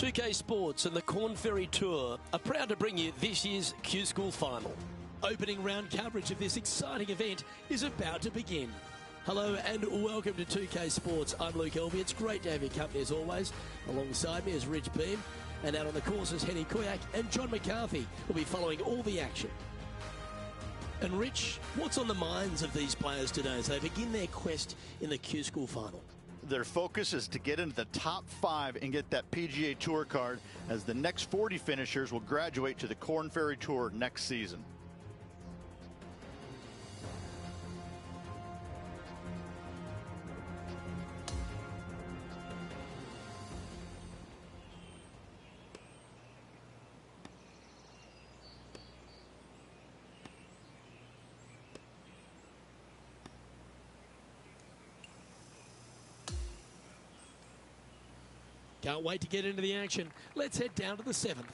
2K Sports and the Corn Ferry Tour are proud to bring you this year's Q School Final. Opening round coverage of this exciting event is about to begin. Hello and welcome to 2K Sports. I'm Luke Elby. It's great to have your company as always. Alongside me is Rich Beam, and out on the course is Henny Kuyak and John McCarthy will be following all the action. And Rich, what's on the minds of these players today as they begin their quest in the Q School Final? Their focus is to get into the top 5 and get that PGA Tour card, as the next 40 finishers will graduate to the Corn Ferry Tour next season. Can't wait to get into the action. Let's head down to the 7th.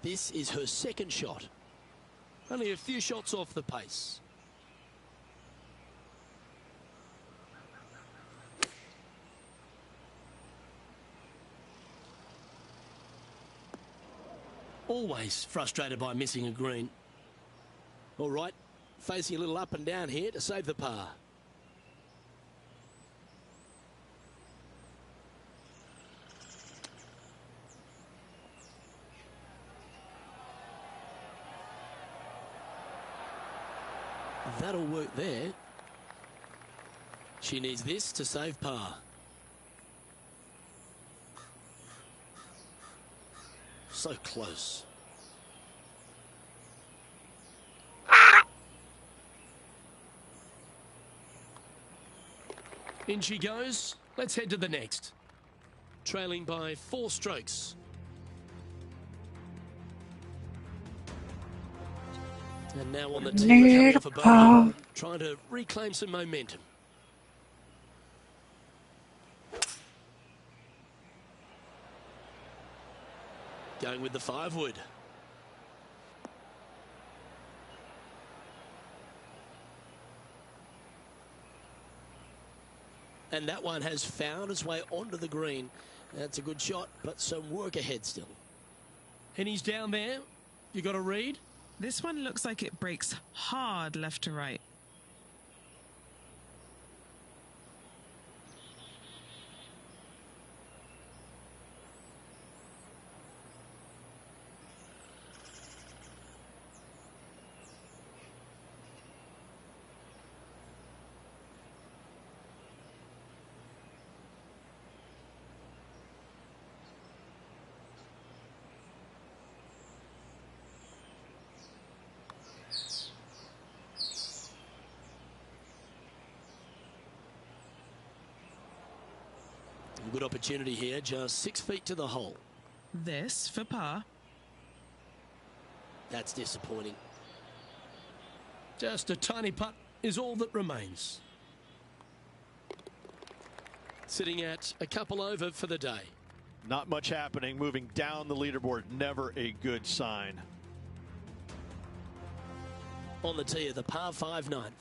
This is her second shot. Only a few shots off the pace. Always frustrated by missing a green. All right, facing a little up and down here to save the par. That'll work there. She needs this to save par. So close. In she goes. Let's head to the next. Trailing by 4 strokes. And now on the tee, coming off a bogey, trying to reclaim some momentum. Going with the 5-wood. And that one has found its way onto the green. That's a good shot, but some work ahead still. And he's down there. You got a read? This one looks like it breaks hard left to right. Good opportunity here, just 6 feet to the hole. This for par. That's disappointing. Just a tiny putt is all that remains. Sitting at a couple over for the day. Not much happening, moving down the leaderboard, never a good sign. On the tee of the par 5 ninth.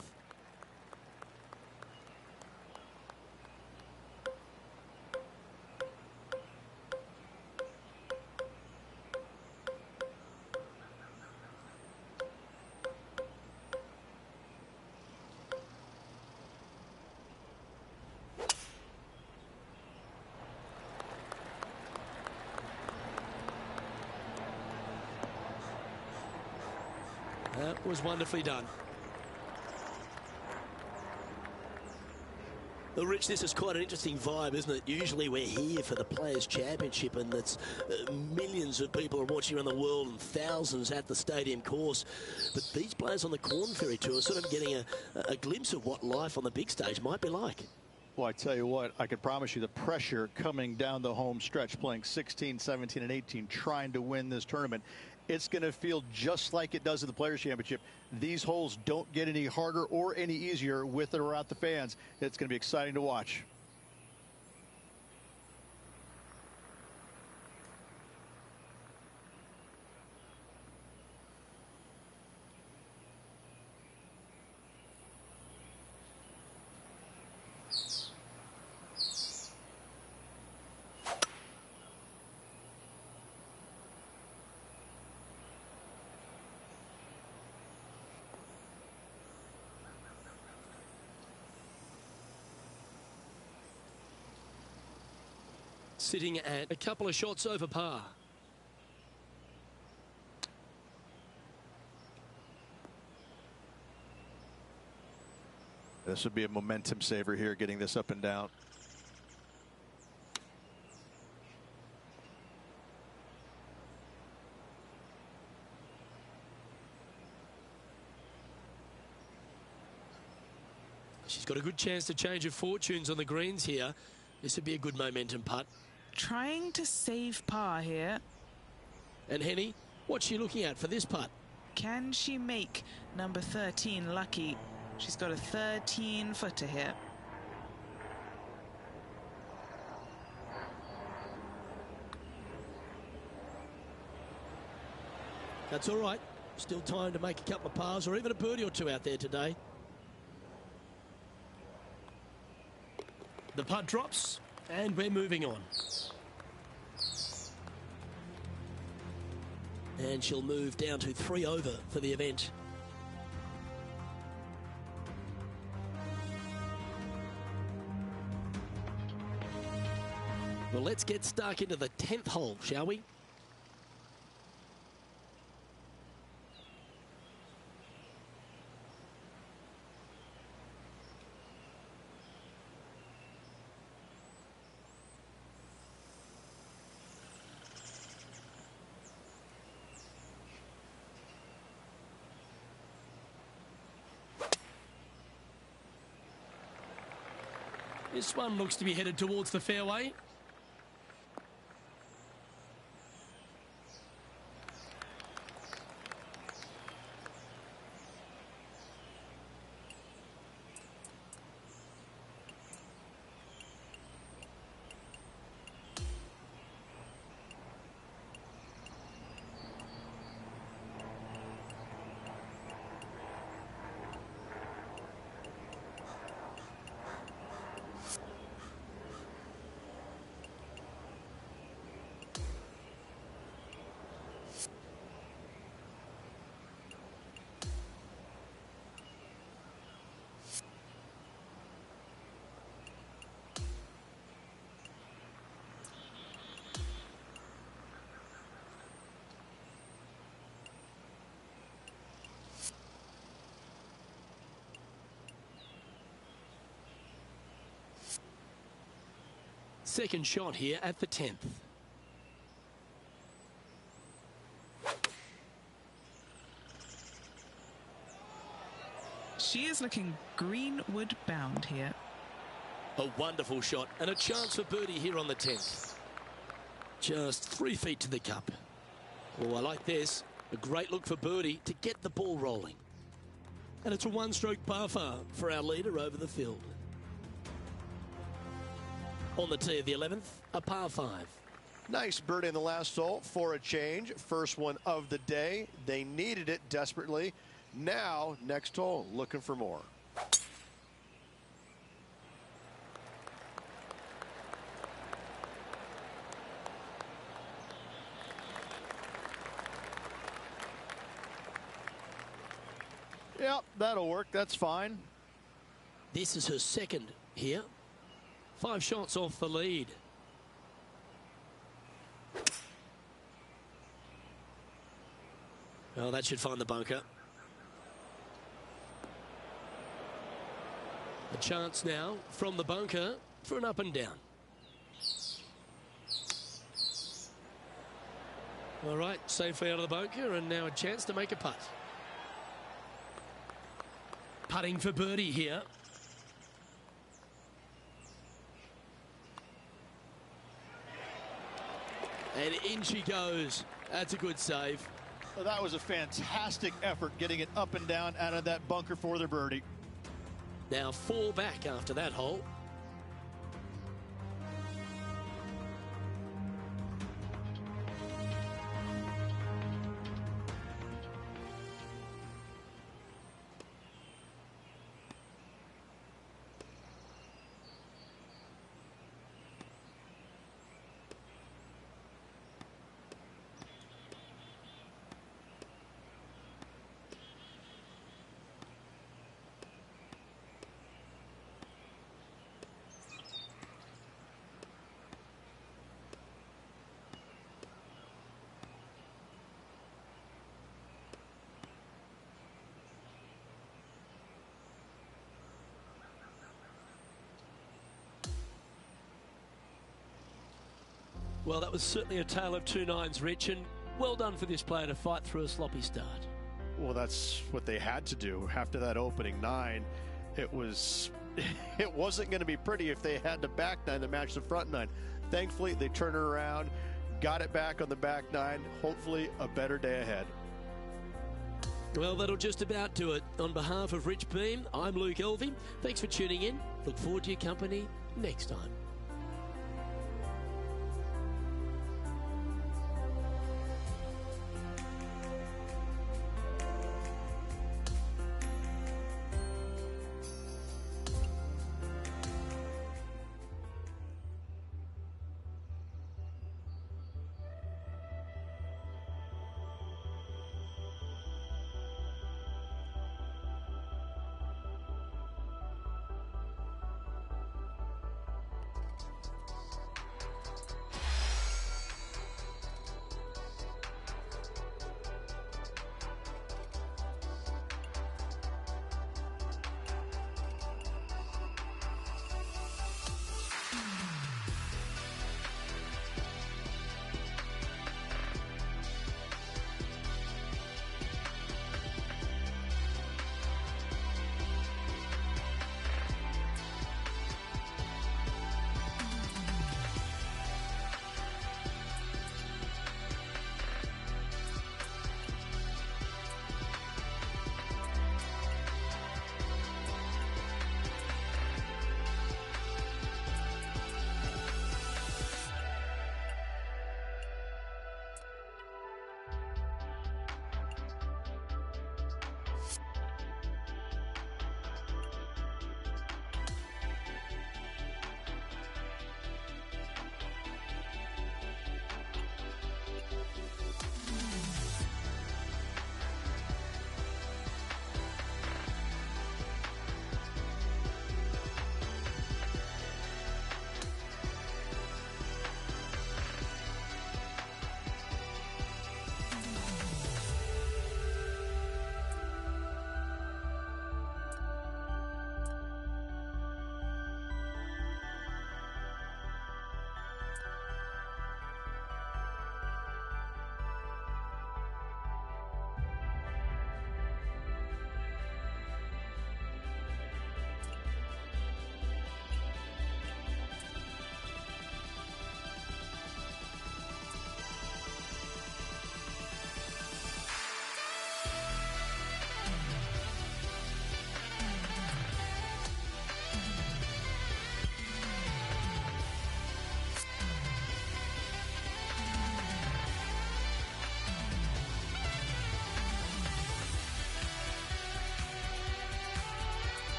That was wonderfully done. Well, Rich, this is quite an interesting vibe, isn't it? Usually we're here for the Players' Championship, and that's millions of people are watching around the world and thousands at the stadium course. But these players on the Corn Ferry Tour are sort of getting a glimpse of what life on the big stage might be like. Well, I tell you what, I can promise you the pressure coming down the home stretch, playing 16, 17, and 18, trying to win this tournament. It's going to feel just like it does at the Players' Championship. These holes don't get any harder or any easier with or without the fans. It's going to be exciting to watch. Sitting at a couple of shots over par. This would be a momentum saver here, getting this up and down. She's got a good chance to change her fortunes on the greens here. This would be a good momentum putt. Trying to save par here. And Henny, what's she looking at for this putt? Can she make number 13 lucky? She's got a 13-footer here. That's all right. Still time to make a couple of pars or even a birdie or two out there today. The putt drops and we're moving on. And she'll move down to 3 over for the event. Well, let's get stuck into the 10th hole, shall we? This one looks to be headed towards the fairway. Second shot here at the 10th. She is looking greenwood bound here. A wonderful shot and a chance for birdie here on the 10th. Just 3 feet to the cup. Oh, I like this. A great look for birdie to get the ball rolling. And it's a one-stroke par far for our leader over the field. On the tee of the 11th, a par 5. Nice birdie in the last hole for a change. First one of the day. They needed it desperately. Now, next hole, looking for more. Yep, that'll work. That's fine. This is her second here. 5 shots off the lead. Well, that should find the bunker. A chance now from the bunker for an up and down. All right, safely out of the bunker, and now a chance to make a putt. Putting for birdie here. And in she goes. That's a good save. Well, that was a fantastic effort getting it up and down out of that bunker for the birdie. Now 4 back after that hole. Well, that was certainly a tale of 2 nines, Rich, and well done for this player to fight through a sloppy start. Well, that's what they had to do after that opening 9. It wasn't going to be pretty if they had the back 9 to match the front 9. Thankfully, they turned it around, got it back on the back 9. Hopefully, a better day ahead. Well, that'll just about do it. On behalf of Rich Beam, I'm Luke Elvey. Thanks for tuning in. Look forward to your company next time.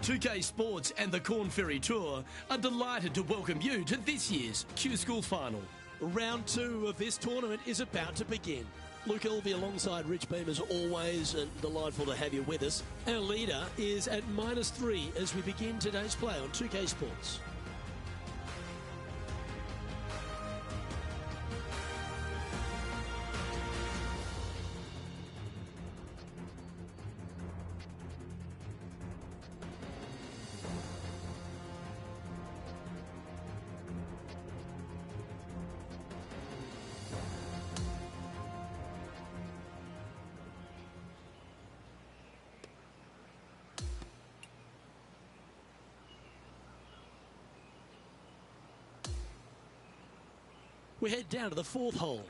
2K Sports and the Corn Ferry Tour are delighted to welcome you to this year's Q School Final. Round 2 of this tournament is about to begin. Luke Elvey alongside Rich Beam as always, and delightful to have you with us. Our leader is at -3 as we begin today's play on 2K Sports. We head down to the 4th hole.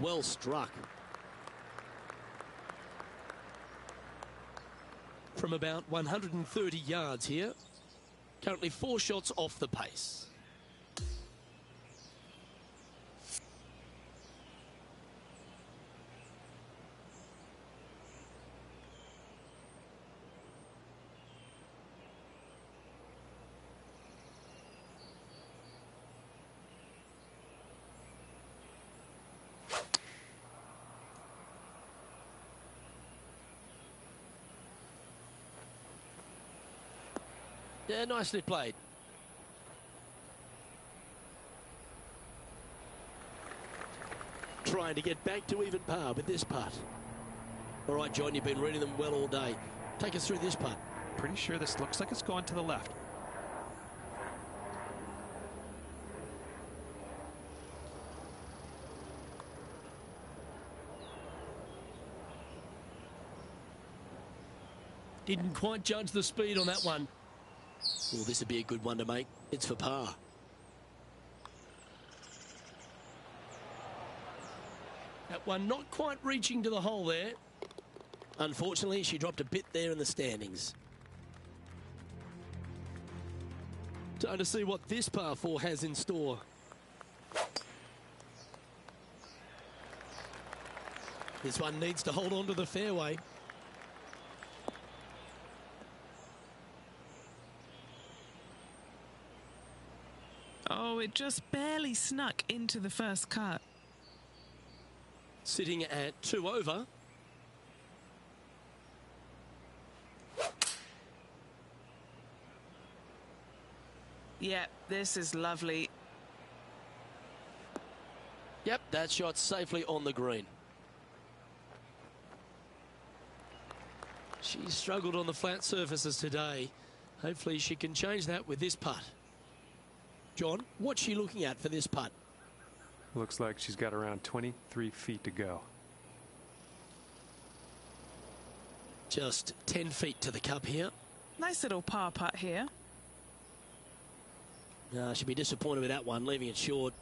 Well struck. From about 130 yards here. Currently 4 shots off the pace. Yeah, nicely played. Trying to get back to even par with this putt. All right, John, you've been reading them well all day. Take us through this putt. Pretty sure this looks like it's going to the left. Didn't quite judge the speed on that one. Well, this would be a good one to make. It's for par. That one not quite reaching to the hole there. Unfortunately, she dropped a bit there in the standings. Time to see what this par 4 has in store. This one needs to hold on to the fairway. Oh, it just barely snuck into the first cut. sitting at 2 over. Yeah, this is lovely. Yep, that shot safely on the green. She struggled on the flat surfaces today. Hopefully she can change that with this putt. John, what's she looking at for this putt? Looks like she's got around 23 feet to go. Just 10 feet to the cup here. Nice little par putt here. She'll be disappointed with that one, leaving it short.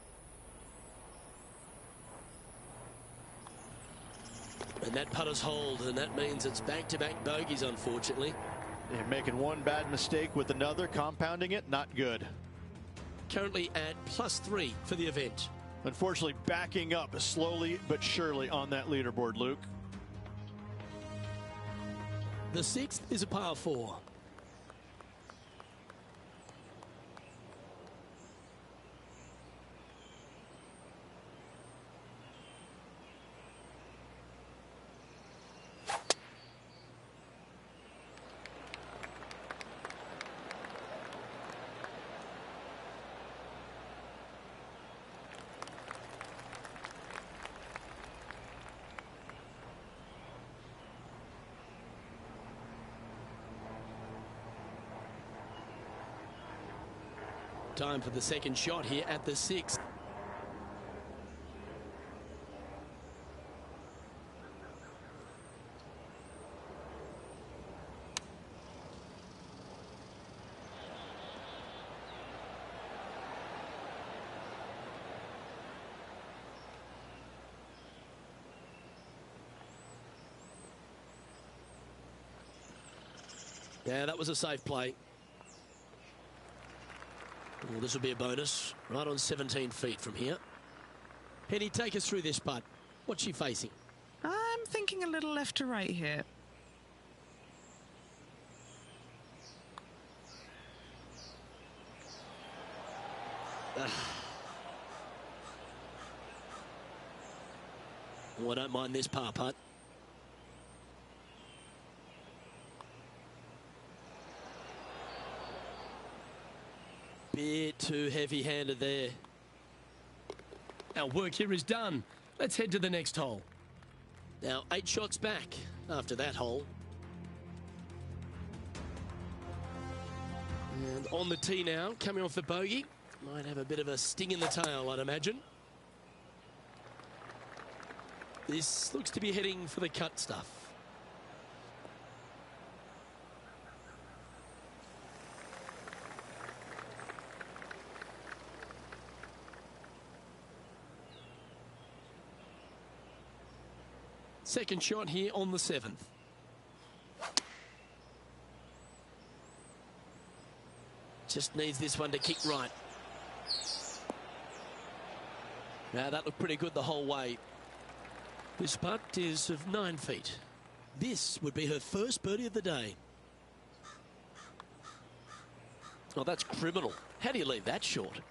And that putter's hold, and that means it's back-to-back bogeys, unfortunately. Yeah, making one bad mistake with another, compounding it, not good. Currently at +3 for the event. Unfortunately, backing up slowly but surely on that leaderboard, Luke. The 6th is a par 4. Time for the second shot here at the 6th. Yeah, that was a safe play. Well, this will be a bonus, right on 17 feet from here. Penny, take us through this putt. What's she facing? I'm thinking a little left to right here. Oh, I don't mind this par putt. Bit too heavy-handed there. Our work here is done. Let's head to the next hole. Now 8 shots back after that hole. And on the tee now, coming off the bogey. Might have a bit of a sting in the tail, I'd imagine. This looks to be heading for the cut stuff. Second shot here on the 7th. Just needs this one to kick right. Now that looked pretty good the whole way. This putt is of 9 feet. This would be her first birdie of the day. Oh, that's criminal. How do you leave that short?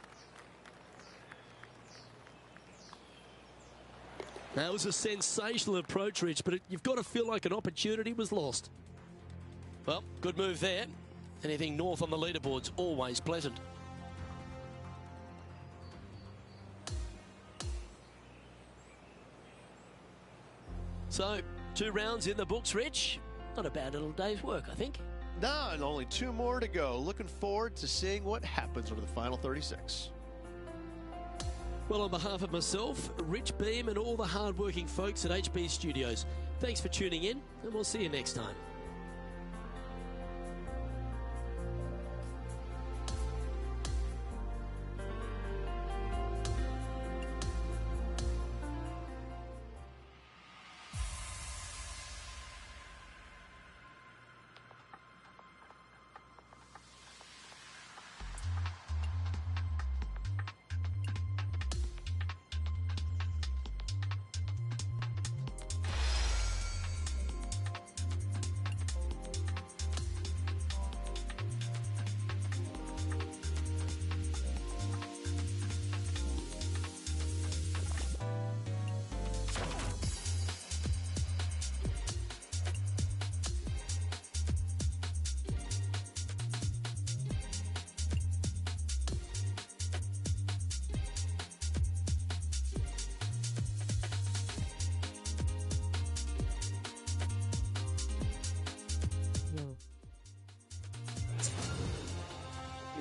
That was a sensational approach, Rich, but you've got to feel like an opportunity was lost. Well, good move there. Anything north on the leaderboard's always pleasant. So, 2 rounds in the books, Rich. Not a bad little day's work, I think. No, and only 2 more to go. Looking forward to seeing what happens over the final 36. Well, on behalf of myself, Rich Beam, and all the hard-working folks at HB Studios, thanks for tuning in, and we'll see you next time.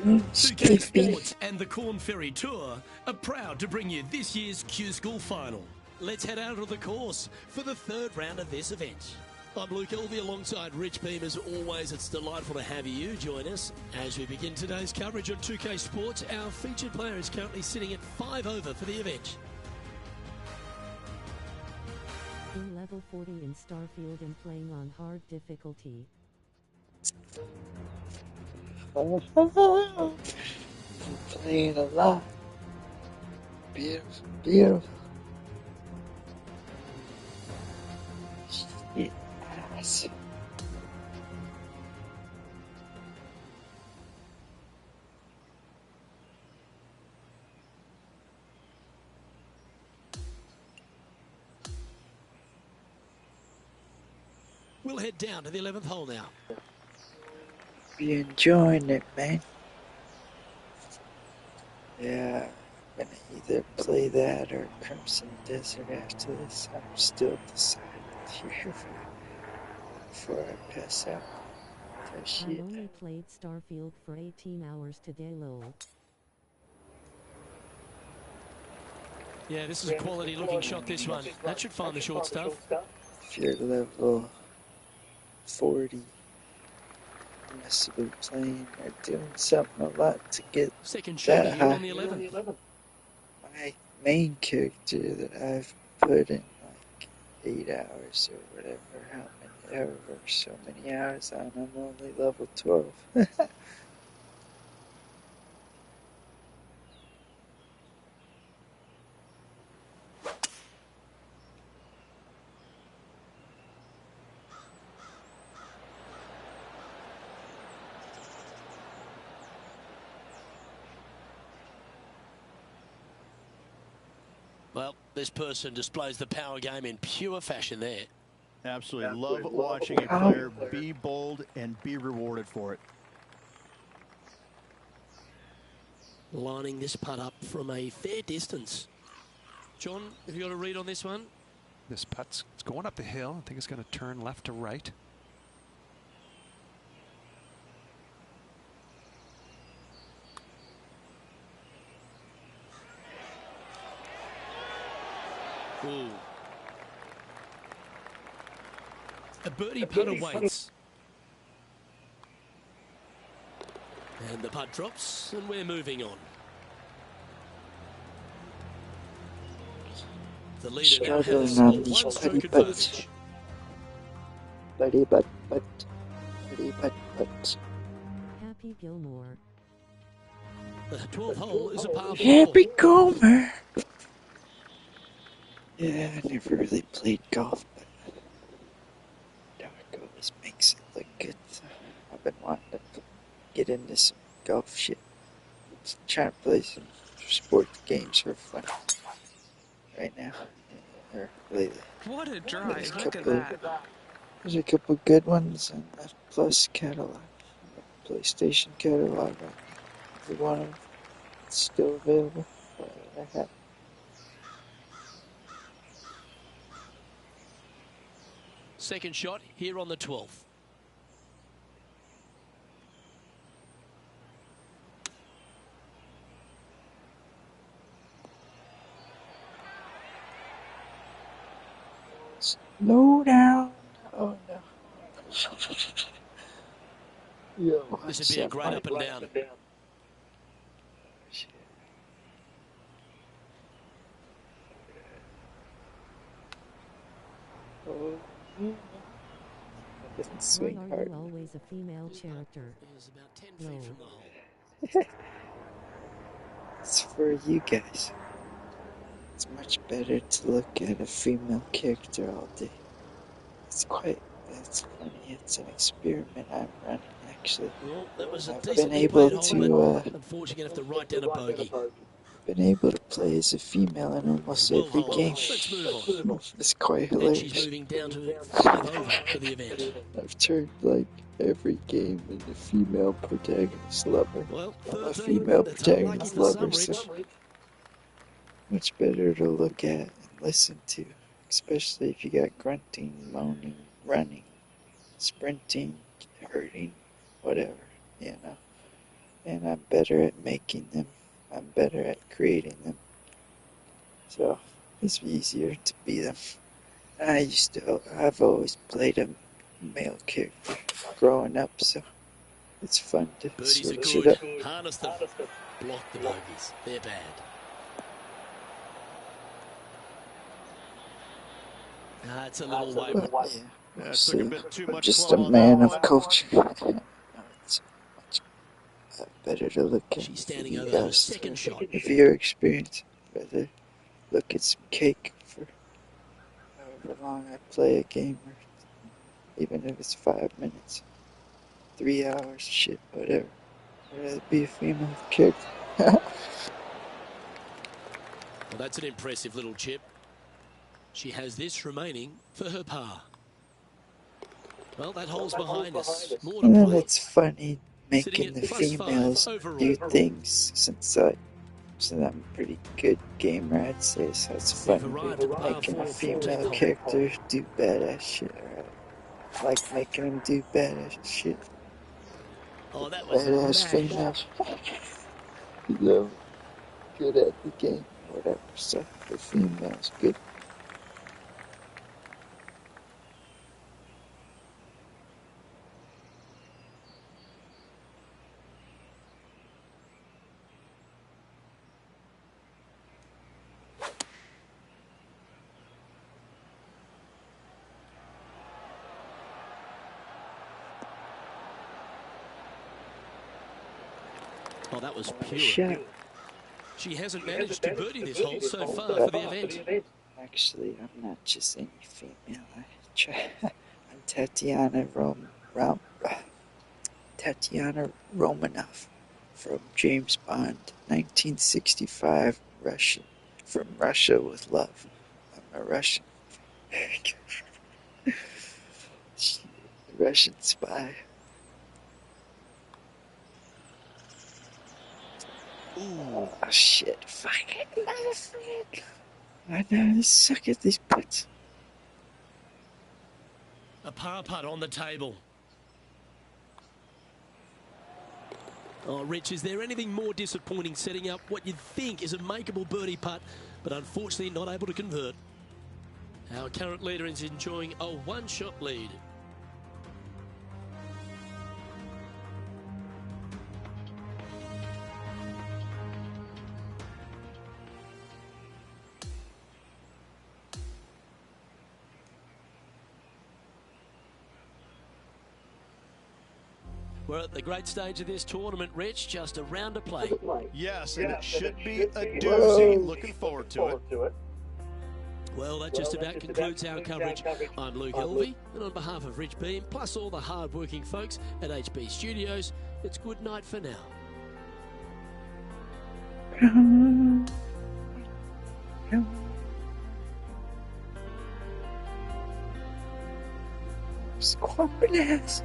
2K Sports and the Corn Ferry Tour are proud to bring you this year's Q School Final. Let's head out of the course for the third round of this event. I'm Luke Elvey alongside Rich Beam. As always, it's delightful to have you join us. As we begin today's coverage on 2K Sports, our featured player is currently sitting at 5 over for the event. In level 40 in Starfield and playing on hard difficulty. Playing a lot. Beautiful, beautiful. Yes. We'll head down to the 11th hole now. Be enjoying it, man. Yeah, I'm gonna either play that or Crimson Desert after this. I'm still deciding here before I pass out. I only played Starfield for 18 hours today, lol. Yeah, this is a quality looking shot, this one. That should find the short stuff. If you're level 40, you must have been playing or doing something a lot to get second shot that here high. on the 11th. My main character that I've put in like 8 hours or whatever, however so many hours on, I'm only level 12. Well, this person displays the power game in pure fashion there. Absolutely love watching a player be bold and be rewarded for it. Lining this putt up from a fair distance. John, have you got a read on this one? This putt's it's going up the hill. I think it's going to turn left to right. Ooh. A birdie putt awaits. And the putt drops, and we're moving on. The leader now has Struggling on one these stroke putty advantage. Buddy, but. Happy Gilmore. The 12th hole is a par 4. Happy Gomer! Yeah, I never really played golf, but Dark always makes it look good. So I've been wanting to get into some golf shit. Just trying to play some sports games for fun right now. Or lately. What a drive. There's Look at that. There's a couple good ones in the Plus catalog. PlayStation catalog. Every one of them is still available. I have. Second shot here on the 12th. Slow down. Oh no. Yo, This would be a great up and down. Oh, didn't Why swing are hard. you always a female character? Is about 10 feet from the hole. It's for you guys. It's much better to look at a female character all day. It's funny. It's an experiment I'm running, actually. Well, that was a I've been decently able played hole, to, but unfortunately going to have to write down a bogey. been able to play as a female in almost every game. Let's move on. It's quite And she's hilarious. moving down to 5 over for the event. I've turned like every game into female protagonist lover. Well, I'm a 13, female that's protagonist unlucky for lover, some, so Rich. much better to look at and listen to, especially if you got grunting, moaning, running, sprinting, hurting, whatever, you know. and I'm better at making them. I'm better at creating them. So it's easier to beat them. I've always played a male character growing up, so it's fun to Birdies are switch it good. up. Harness them. Block the bogeys. They're bad. It's a little way. But, yeah, Yeah, it took a see, bit too I'm much just club a on man that of one. culture. It's much better to look at. She's standing you over her guys, second shot. If you're experienced, rather look at some cake for however long I play a game, or even if it's 5 minutes, 3 hours, shit, whatever. I'd rather be a female character. Well, that's an impressive little chip. She has this remaining for her par. Well, that hole's behind us. More to And then play. it's funny Sitting making at the +5 females overall. do things since I'm a pretty good gamer, I'd say. So it's We've fun arrived at the par making a 4 female 14th hole. character do badass shit. I like making them do badass shit. Oh, that was Badass smashed. females. You know, good at the game, whatever. So the females good. Oh, that was pure. Shot. She hasn't managed to birdie this hole so far for the event. Actually, I'm not just any female. I'm Tatiana Romanoff from James Bond, 1965, Russian. From Russia with love. I'm a Russian. Russian spy. Ooh. Oh shit! Fucking motherfucker! I know, I suck at these putts. A par putt on the table. Oh, Rich, is there anything more disappointing setting up what you'd think is a makeable birdie putt, but unfortunately not able to convert? Our current leader is enjoying a one-shot lead. We're at the great stage of this tournament, Rich, just a round to play. Yes, and it should be a doozy. Looking forward to it. Well, that just about concludes our coverage. I'm Luke Elvey, and on behalf of Rich Beam, plus all the hard-working folks at HB Studios, it's good night for now. Squabbling ass.